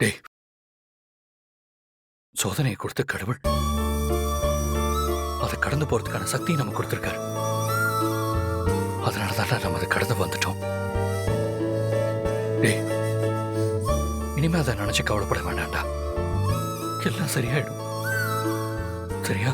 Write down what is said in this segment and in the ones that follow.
டேய், சோதனையை கொடுத்த கடவுள் அதை கடந்து போறதுக்கான சக்தியை நமக்கு கொடுத்திருக்காரு. அதனாலதான் நம்ம அதை கடந்து வந்துட்டோம். டேய், இனிமே அதை நினைச்சு கவலைப்பட வேண்டாம்டா. எல்லாம் சரியாயிடும். சரியா?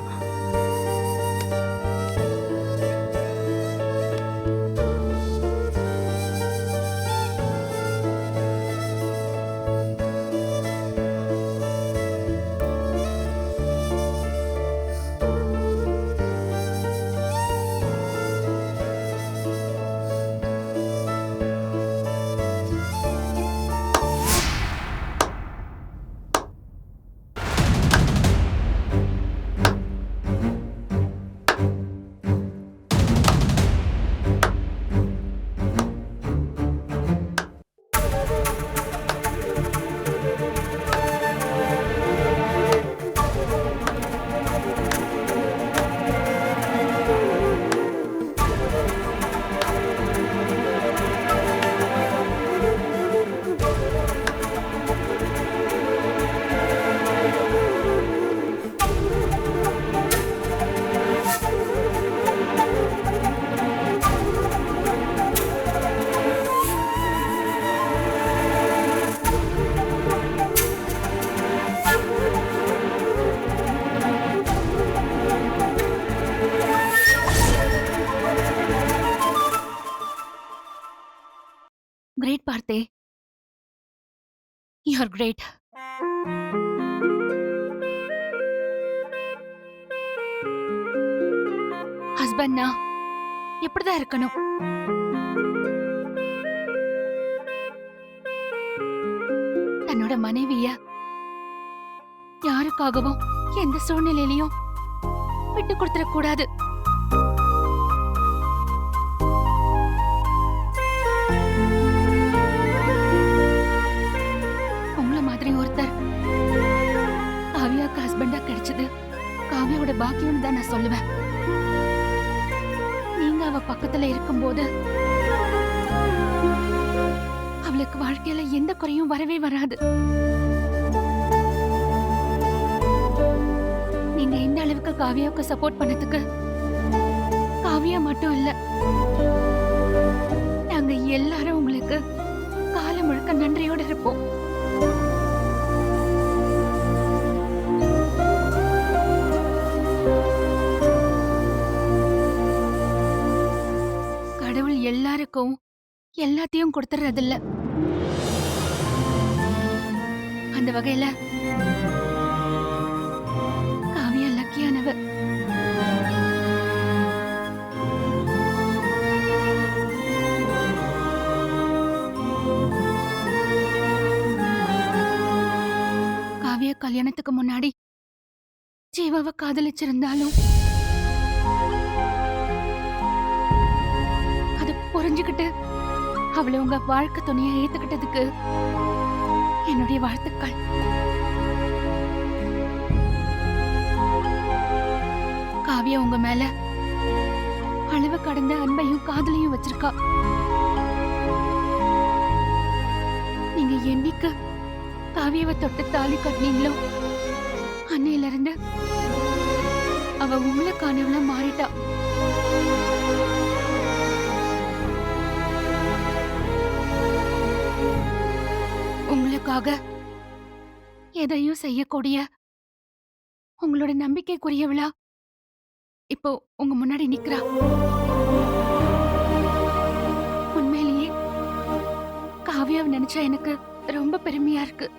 Great, Parthe. You're great. ஹஸ்பண்ட்னா எப்படிதான் இருக்கணும்? தன்னோட மனைவிய யாருக்காகவும் எந்த சூழ்நிலையிலையும் விட்டு கொடுத்துட கூடாது. ஒருத்தர் காவியாக்கு ஹஸ்பண்டா கிடைச்சது காவியோட பாக்கியம் தான் நான் சொல்லுவேன். நீங்க அவ பக்கத்துல இருக்கும்போது அவளுக்கு வாழ்க்கையில எந்த குறையும் வரவே வராது. நீங்க எந்த அளவுக்கு காவியாவுக்கு சப்போர்ட் பண்ணதுக்கு காவியா மட்டும் இல்ல, நாங்க எல்லாரும் உங்களுக்கு காலம் முழுக்க நன்றியோட இருப்போம். எல்லாருக்கும் எல்லாத்தையும் கொடுத்துறதில்ல. அந்த வகையில காவியா லக்கியானவ. காவியா கல்யாணத்துக்கு முன்னாடி ஜீவாவை காதலிச்சிருந்தாலும் புரிஞ்சுக்கிட்டு அவளை உங்க வாழ்க்கை துணையை ஏத்துக்கிட்டதுக்கு என்னுடைய வாழ்த்துக்கள். காவியா உங்க மேல அளவு கடந்த அன்பையும் காதலையும் வச்சிருக்கா. நீங்க என்னைக்கு காவியாவை தொட்டு தாலி கட்டினீங்களோ அன்னையில இருந்து அவ உங்களுக்கானவளா மாறிட்டா. உங்களுக்காக எதையும் செய்யக்கூடிய உங்களோட நம்பிக்கைக்குரியவளா இப்போ உங்க முன்னாடி நிக்கிறா. உண்மையிலேயே காவியாவை நினைச்சா எனக்கு ரொம்ப பெருமையா இருக்கு.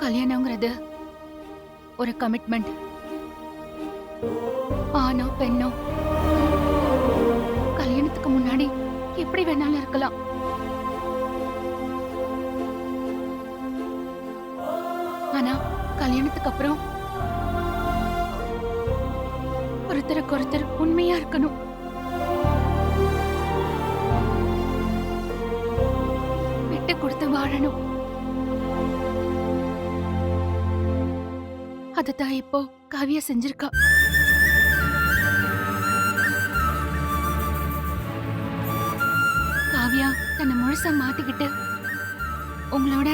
கல்யாணங்கிறது ஒரு கமிட்மெண்ட். ஆணோ பெண்ணோ கல்யாணத்துக்கு முன்னாடி எப்படி வேணாலும் இருக்கலாம். ஆனா கல்யாணத்துக்கு அப்புறம் ஒருத்தருக்கு ஒருத்தர் உண்மையா இருக்கணும். விட்டு கொடுத்து வாழணும். அதுதான் இப்போ காவியா செஞ்சிருக்கா. தன்னை முழுசா மாத்திக்கிட்டு உங்களோட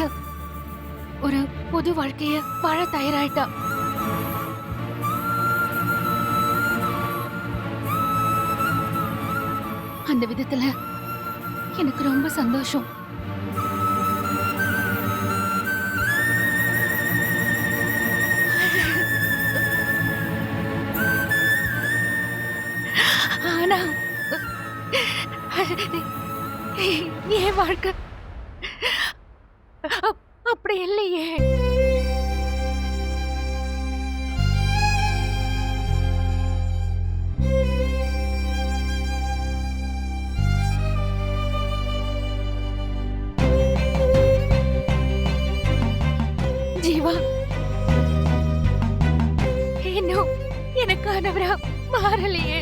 ஒரு புது வாழ்க்கைய வாழ தயாராயிட்டா. அந்த விதத்துல எனக்கு ரொம்ப சந்தோஷம். ஆனா என் வாழ்க்கை அப்படி இல்லையே. ஜீவா இன்னும் எனக்கானவரா மாறலையே.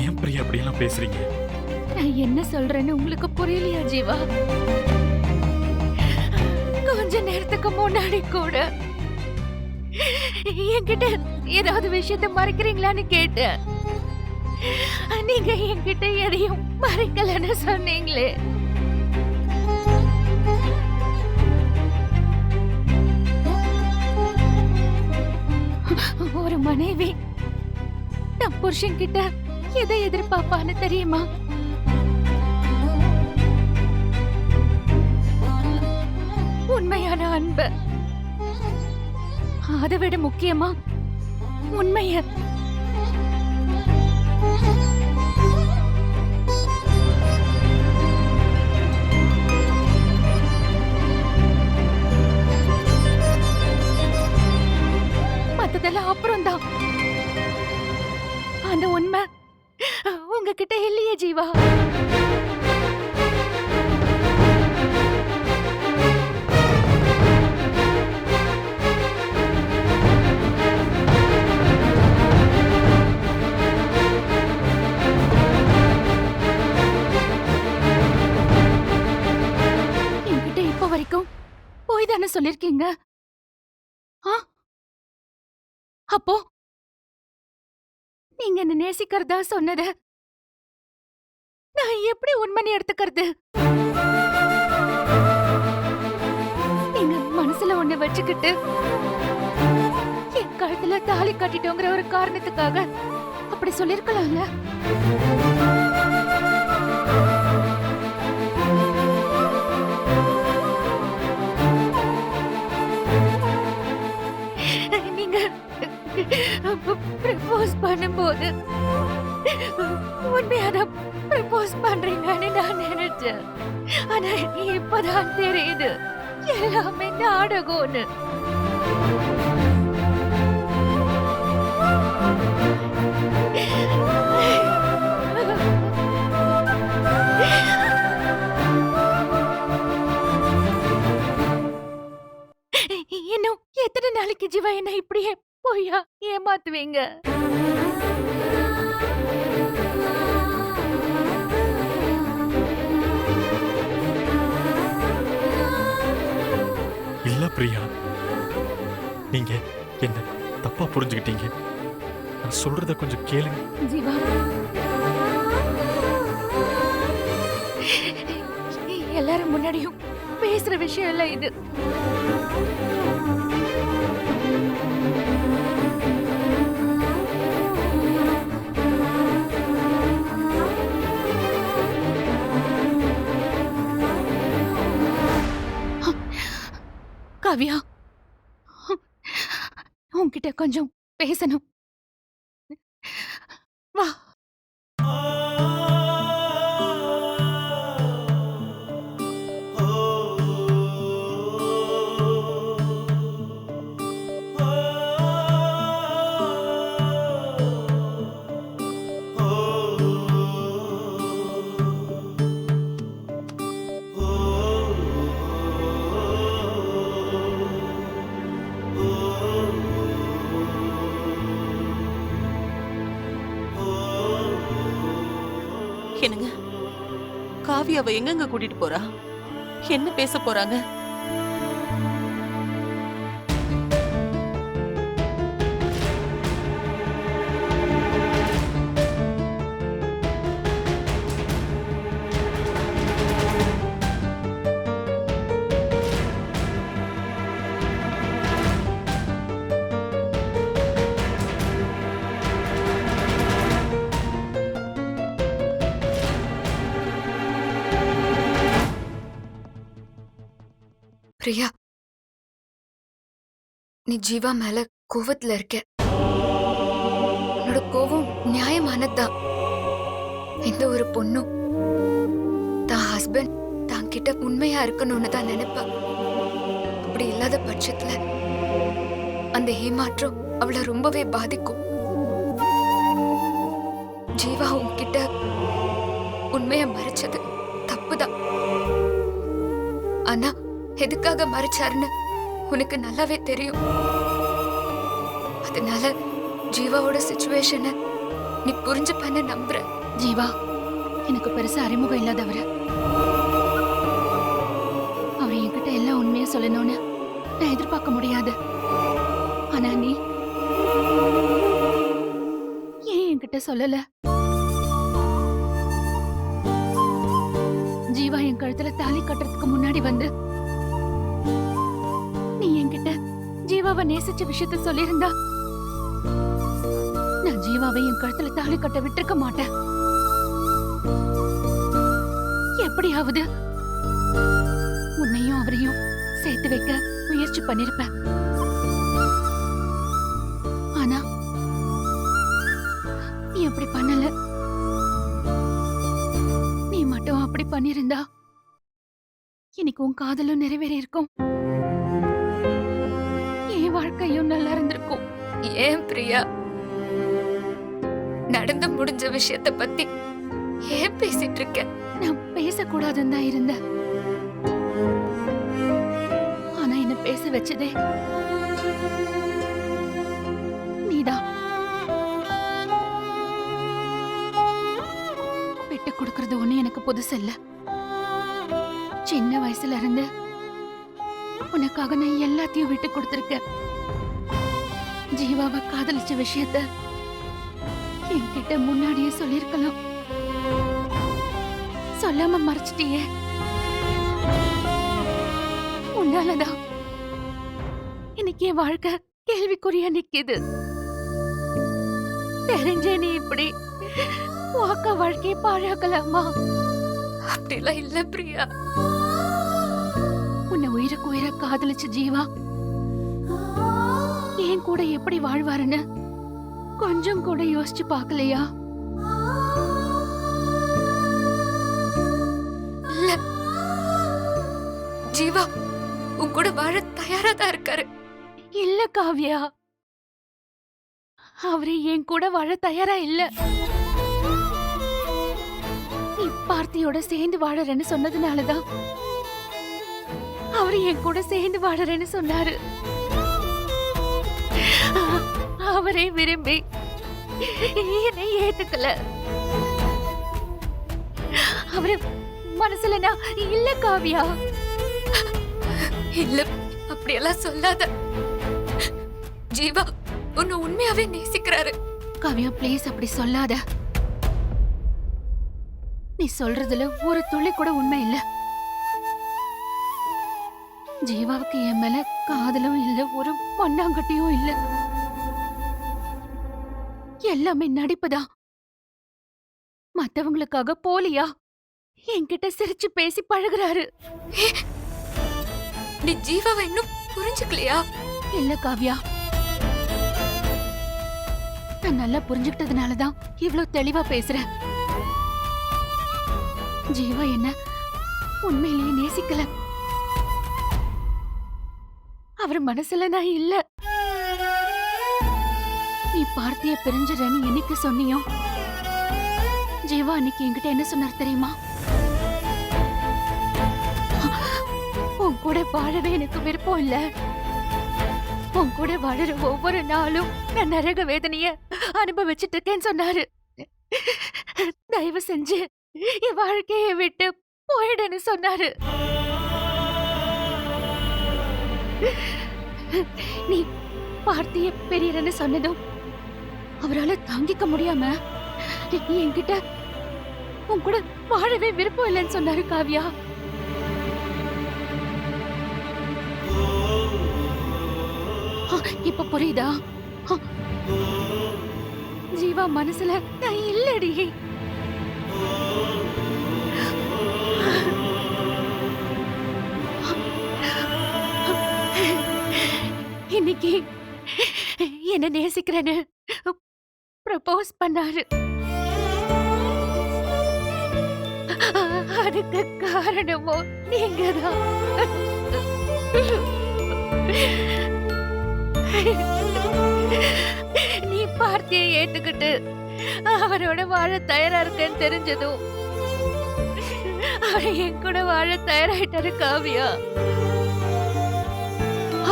ஏன் பிரியா அப்படியெல்லாம் பேசுறீங்க? நான் என்ன சொல்றேன்னு உங்களுக்கு புரியலையா ஜீவா? கொஞ்ச நேரத்துக்கு முன்னாடி கூட என்கிட்ட ஏதாவது விஷயத்த மறைக்கிறீங்களான்னு கேட்டேன். நீங்க என்கிட்ட எதையும் மறைக்கலன்னு சொன்னீங்களே. ஒரு மனைவி தன் புருஷன் கிட்ட எதை எதிர்பார்ப்பான்னு தெரியுமா? உண்மையான அன்பு. அதை விட முக்கியமா உண்மைய. மத்ததெல்லாம் அப்புறம்தான். அந்த உண்மை உங்ககிட்ட இல்லையே ஜீவா. என்கிட்ட இப்ப வரைக்கும் போய் தானே சொல்லிருக்கீங்க. அப்போ நீங்க என்ன நேசிக்கிறதா சொன்னத நான் எப்படி உண்மைன்னு எடுத்துக்கிறது? நீங்க மனசுல ஒண்ணு வச்சுக்கிட்டு என் கழுத்துல தாலி கட்டிட்டோங்கிற ஒரு காரணத்துக்காக அப்படி சொல்லிருக்கலாம்ல. நீங்க ப்ரப்போஸ் பண்ணும்போது உண்மையாதான் ப்ரப்போஸ் பண்றீங்கன்னு நான் நினைச்சேன். ஆனா இப்பதான் தெரியுது எல்லாமே நாடகம்னு. இன்னும் எத்தனை நாளைக்கு ஜீவா என்ன இப்படியே போயா ஏமாத்துவீங்க? இல்ல பிரியா, நீங்க என்ன தப்பா புரிஞ்சுக்கிட்டீங்க. நான் சொல்றத கொஞ்சம் கேளுங்க. ஜீவா, எல்லாரும் முன்னாடியும் பேசுற விஷயம் இல்ல இது. காவ்யா, உன்கிட்ட கொஞ்சம் பேசணும். வா. என்னங்க, காவியாவை எங்கெங்க கூட்டிட்டு போறா? என்ன பேச போறாங்க? பிரியா, நீ ஜீவா மேல கோவத்துல இருக்க. உன்னோட கோவம் நியாயமானதுதான். எந்த ஒரு பொண்ணும் தான் ஹஸ்பண்ட் தான் கிட்ட உண்மையா இருக்கணும்னு தான் நினைப்பா. அப்படி இல்லாத பட்சத்துல அந்த ஏமாற்றம் அவளை ரொம்பவே பாதிக்கும். ஜீவா உன்கிட்ட உண்மைய மறைச்சது தப்புதான். ஆனா எதுக்காக மறைச்சாருன்னு உனக்கு நல்லாவே தெரியும். அதனால ஜீவாவோட சிச்சுவேஷனை நீ புரிஞ்சுப்பன்னு நம்புற. ஜீவா எனக்கு பெருசா அறிமுகம் இல்லாதவரு. அவர் என்கிட்ட எல்லாம் உண்மையா சொல்லணும்னு நான் எதிர்பார்க்க முடியாது. ஆனா நீ ஏன் என்கிட்ட சொல்லல? ஜீவா என் கழுத்துல தாலி கட்டுறதுக்கு முன்னாடி வந்து நீ என்கிட்ட ஜீவாவை நேசிச்ச விஷயத்த சொல்லியிருந்தா நான் ஜீவாவை என் கழுத்துல தாலி கட்ட விட்டிருக்க மாட்டேன். எப்படியாவது உன்னையும் அவரையும் சேர்த்து வைக்க முயற்சி பண்ணிருப்பேன். ஆனா நீ அப்படி பண்ணல. நீ மட்டும் அப்படி பண்ணிருந்தா இன்னைக்கு உன் காதலும் நிறைவேறி இருக்கும். என் வாழ்க்கையும் நல்லா இருந்திருக்கும். ஏன் பிரியா, நடந்து முடிஞ்ச விஷயத்த பத்தி ஏன் பேசிட்டு இருக்க? நான் பேசக்கூடாதுன்னு தான் இருந்தேன். ஆனா என்ன பேச வச்சதே நீதான். விட்டு கொடுக்கறது ஒண்ணு எனக்கு புதுசு இல்ல. சின்ன வயசுல இருந்து உனக்காக நான் எல்லாத்தையும் விட்டு கொடுத்திருக்கேன். ஜீவாவை காதலிச்ச விஷயத்த என்கிட்ட முன்னாடியே சொல்லிருக்கலாம். சொல்லாம மறைச்சிட்டியே. உன்னாலதான் இன்னைக்கு என் வாழ்க்கை கேள்விக்குறியா நிக்குது. தெரிஞ்சே நீ இப்படி வாக்க வாழ்க்கையை பாழாக்கலாமா? அப்படிலாம் இல்ல பிரியா. உன்னை உயிருக்கு உயிர காதலிச்ச ஜீவா என் கூட எப்படி வாழ்வாருன்னு கொஞ்சம் கூட யோசிச்சு பார்க்கலையா? இல்ல, ஜீவா உன் கூட வாழ தயாரா தான் இருக்காரு. இல்ல காவ்யா, அவரு என் கூட வாழ தயாரா இல்ல. நீ பார்த்தியோட சேர்ந்து வாழறேன்னு சொன்னதுனாலதான் அவரு என் கூட சேர்ந்து வாழறேன்னு சொன்னாரு. அவரே விரும்பி என்னை ஏத்துக்கல. அவரு மனசுல நான் இல்ல காவ்யா. இல்ல, அப்படியெல்லாம் சொல்லாத. ஜீவா உன்னை உண்மையாவே நேசிக்கிறாரு. காவ்யா ப்ளீஸ் அப்படி சொல்லாத. நீ சொல்றதுல ஒரு துளி கூட உண்மை இல்ல. ஜீவாவுக்கு என் மேல காதலும் இல்ல, ஒரு மண்ணாங்கட்டியும் இல்ல. எல்லாமே நடிப்புதான். மத்தவங்களுக்காக போலியா என்கிட்ட சிரிச்சு பேசி பழகுறாரு. நீ ஜீவாவை இன்னும் புரிஞ்சுக்கலையா? இல்ல காவ்யா, நான் நல்லா புரிஞ்சுக்கிட்டதுனாலதான் இவ்ளோ தெளிவா பேசுறேன். ஜீவா என்ன உண்மையிலேயே நேசிக்கல. அவர் மனசுல நான் இல்ல. நீ பார்த்திய பிரிஞ்சிடன்னு என்னைக்கு சொன்னியோ, ஜீவா அன்னைக்கு என்கிட்ட என்ன சொன்னார் தெரியுமா? உன் கூட வாழவே எனக்கு விருப்பம் இல்ல. உன் கூட வாழற ஒவ்வொரு நாளும் நான் நரக வேதனைய அனுபவிச்சுட்டு இருக்கேன்னு சொன்னாரு. தயவு செஞ்சு என் வாழ்க்கையை விட்டு போயிடுன்னு சொன்னாரு. நீ பார்த்திய பெரியரன்னு சொன்னதும் அவரால தாங்கிக்க முடியாம என்கிட்ட உன் கூட வாழவே விருப்பம் இல்லைன்னு சொன்னாரு காவ்யா. இப்ப புரியுதா? ஜீவா மனசுல நான் இல்லடி. இன்னைக்கு என்ன நேசிக்கிறேன்னு ப்ரப்போஸ் பண்ணாரு. அதுக்கு காரணமோ நீங்கதான். நீ பார்த்தியை ஏத்துக்கிட்டு அவரோட வாழ தயாரா இருக்கேன்னு தெரிஞ்சதும் அவர் என் கூட வாழ தயாராயிட்டாரு காவியா.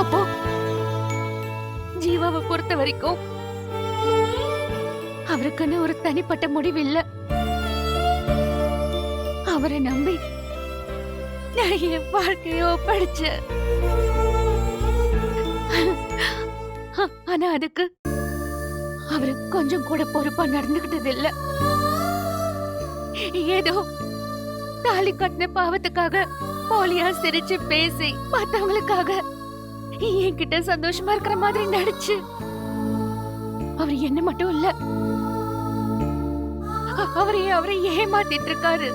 அப்போ ஜீவாவை பொறுத்த வரைக்கும் அவருக்குன்னு ஒரு தனிப்பட்ட முடிவு இல்ல. அவரை நம்பி நான் என் வாழ்க்கையோ படிச்சேன். ஆனா அதுக்கு அவரு கொஞ்சம் கூட பொறுப்பா நடந்துகிட்டது இல்ல. ஏதோ தாலி கட்டின பாவத்துக்காக போலியா சிரிச்சு பேசி மத்தவங்களுக்காக என்கிட்ட சந்தோஷமா இருக்கிற மாதிரி நடிச்சு அவர் என்ன மட்டும் இல்ல அவரை ஏமாத்திட்டு இருக்காரு.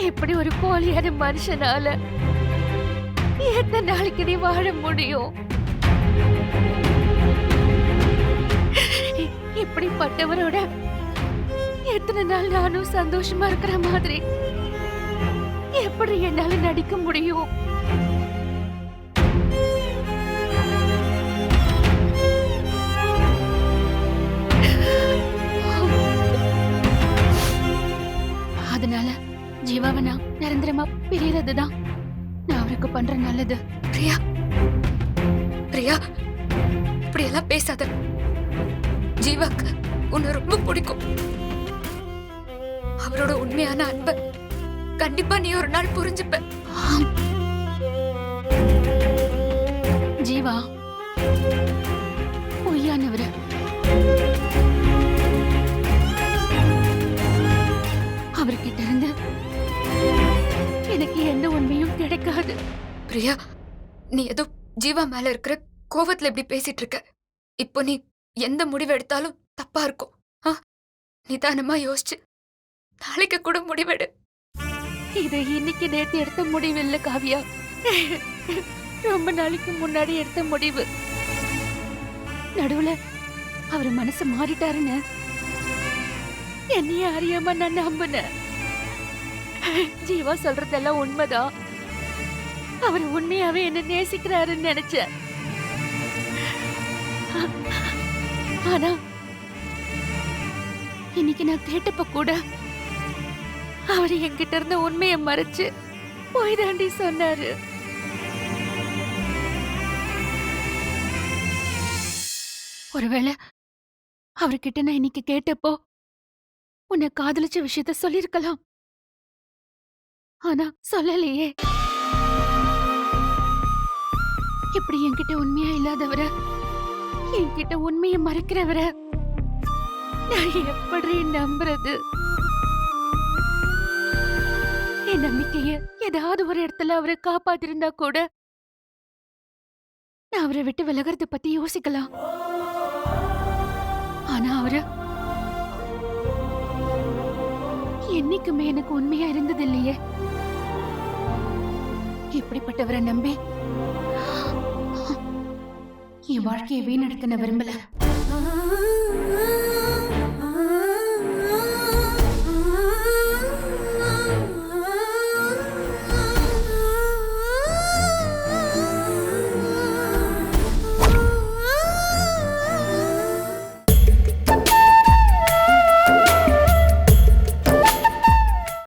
எப்படி ஒரு போலியான மனுஷனால எத்தனை நாளைக்கு நீ வாழ முடியும்? இப்படிப்பட்டவரோட எத்தனை நாள் நானும் சந்தோஷமா இருக்கிற மாதிரி எப்படி என்னால நடிக்க முடியும்? அதனால ஜீவாவை நான் நிரந்தரமா பிரியறதுதான் நான் அவருக்கு பண்ற நல்லது. பிரியா, பிரியா, இப்படியெல்லாம் பேசாத. ஜீவாக்கு உன்னை ரொம்ப பிடிக்கும். அவரோட உண்மையான அன்பை கண்டிப்பா நீ ஒரு நாள் புரிஞ்சுப்ப. ஜீவா பொய்யானவர. அவர்கிட்ட இருந்து எனக்கு எந்த உண்மையும் கிடைக்காது. பிரியா, நீ ஏதோ ஜீவா மேல இருக்கிற கோவத்துல இப்படி பேசிட்டு இருக்க. இப்போ நீ எந்த முடிவு எடுத்தாலும் தப்பா இருக்கும். நிதானமா யோசிச்சு நாளைக்கு கூட முடிவெடு. இது இன்னைக்கு நேத்து எடுத்த முடிவு இல்ல காவியா. ரொம்ப நாளைக்கு முன்னாடி எடுத்த முடிவு. நடுவுல அவர் மனசு மாறிட்டாருன்னு என்னைய அறியாம நான் நம்பினேன். ஜீவா சொல்றதெல்லாம் உண்மைதான். அவர் உண்மையாவே என்ன நேசிக்கிறாருன்னு நினைச்சேன். ஆனா இன்னைக்கு நான் கேட்டப்ப கூட அவர் என்கிட்ட இருந்த உண்மையை மறைச்சு போய் தாண்டி சொன்னாரு. ஒருவேளை அவர்கிட்ட நான் இன்னைக்கு கேட்டப்போ உன்னை காதலிச்ச விஷயத்த சொல்லிருக்கலாம். ஆனா சொல்லலையே. இப்படி என்கிட்ட உண்மையா இல்லாதவர, என்கிட்ட உண்மையை மறைக்கிறவர நான் எப்படி நம்புறது? என் நம்பிக்கைய ஏதாவது ஒரு இடத்துல அவரை காப்பாத்திருந்தா கூட நான் அவரை விட்டு விலகிறத பத்தி யோசிக்கலாம். ஆனா அவரு என்னைக்குமே எனக்கு உண்மையா இருந்தது இல்லையே. இப்படிப்பட்டவரை நம்பி என் வாழ்க்கையை வீணடிக்க நான் விரும்பல.